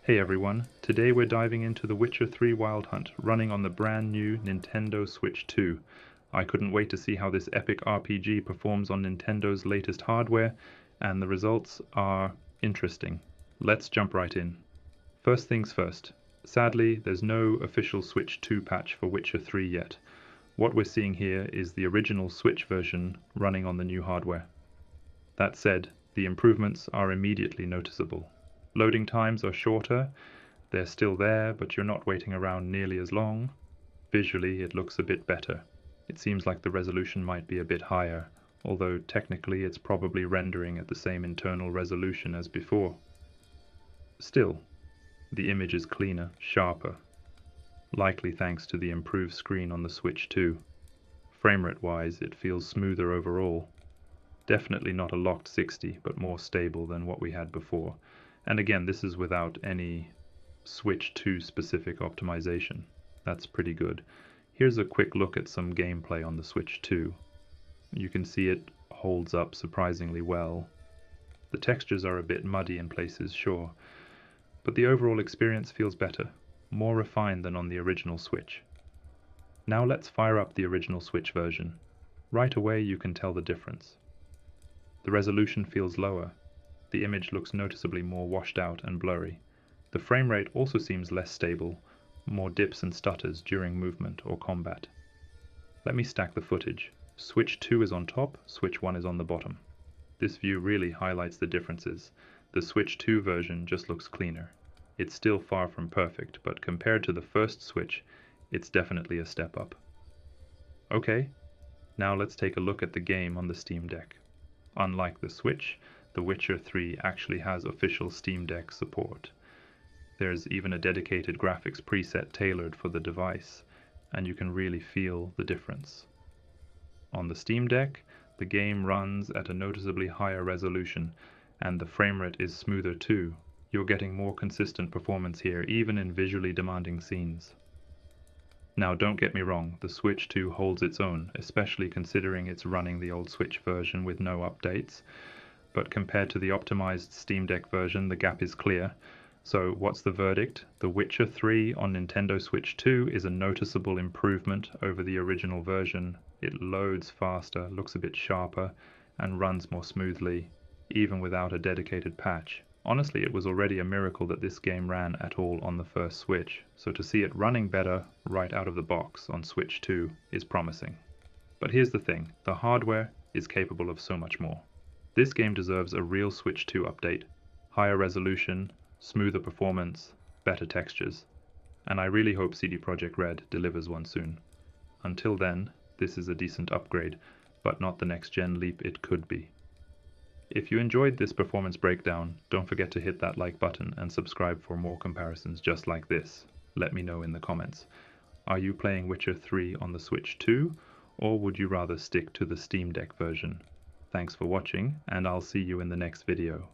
Hey everyone, today we're diving into The Witcher 3 Wild Hunt, running on the brand new Nintendo Switch 2. I couldn't wait to see how this epic RPG performs on Nintendo's latest hardware, and the results are interesting. Let's jump right in. First things first, sadly there's no official Switch 2 patch for Witcher 3 yet. What we're seeing here is the original Switch version running on the new hardware. That said, the improvements are immediately noticeable. Loading times are shorter, they're still there, but you're not waiting around nearly as long. Visually, it looks a bit better. It seems like the resolution might be a bit higher, although technically it's probably rendering at the same internal resolution as before. Still, the image is cleaner, sharper, likely thanks to the improved screen on the Switch 2. Framerate-wise, it feels smoother overall. Definitely not a locked 60, but more stable than what we had before. And again, this is without any Switch 2 specific optimization. That's pretty good. Here's a quick look at some gameplay on the Switch 2. You can see it holds up surprisingly well. The textures are a bit muddy in places, sure, but the overall experience feels better, more refined than on the original Switch. Now let's fire up the original Switch version. Right away you can tell the difference. The resolution feels lower. The image looks noticeably more washed out and blurry. The frame rate also seems less stable, more dips and stutters during movement or combat. Let me stack the footage. Switch 2 is on top, Switch 1 is on the bottom. This view really highlights the differences. The Switch 2 version just looks cleaner. It's still far from perfect, but compared to the first Switch, it's definitely a step up. Okay, now let's take a look at the game on the Steam Deck. Unlike the Switch, The Witcher 3 actually has official Steam Deck support. There's even a dedicated graphics preset tailored for the device, and you can really feel the difference. On the Steam Deck, the game runs at a noticeably higher resolution, and the frame rate is smoother too. You're getting more consistent performance here, even in visually demanding scenes. Now don't get me wrong, the Switch 2 holds its own, especially considering it's running the old Switch version with no updates. But compared to the optimized Steam Deck version, the gap is clear. So what's the verdict? The Witcher 3 on Nintendo Switch 2 is a noticeable improvement over the original version. It loads faster, looks a bit sharper, and runs more smoothly, even without a dedicated patch. Honestly, it was already a miracle that this game ran at all on the first Switch, so to see it running better right out of the box on Switch 2 is promising. But here's the thing, the hardware is capable of so much more. This game deserves a real Switch 2 update, higher resolution, smoother performance, better textures, and I really hope CD Projekt Red delivers one soon. Until then, this is a decent upgrade, but not the next-gen leap it could be. If you enjoyed this performance breakdown, don't forget to hit that like button and subscribe for more comparisons just like this. Let me know in the comments. Are you playing Witcher 3 on the Switch 2, or would you rather stick to the Steam Deck version? Thanks for watching, and I'll see you in the next video.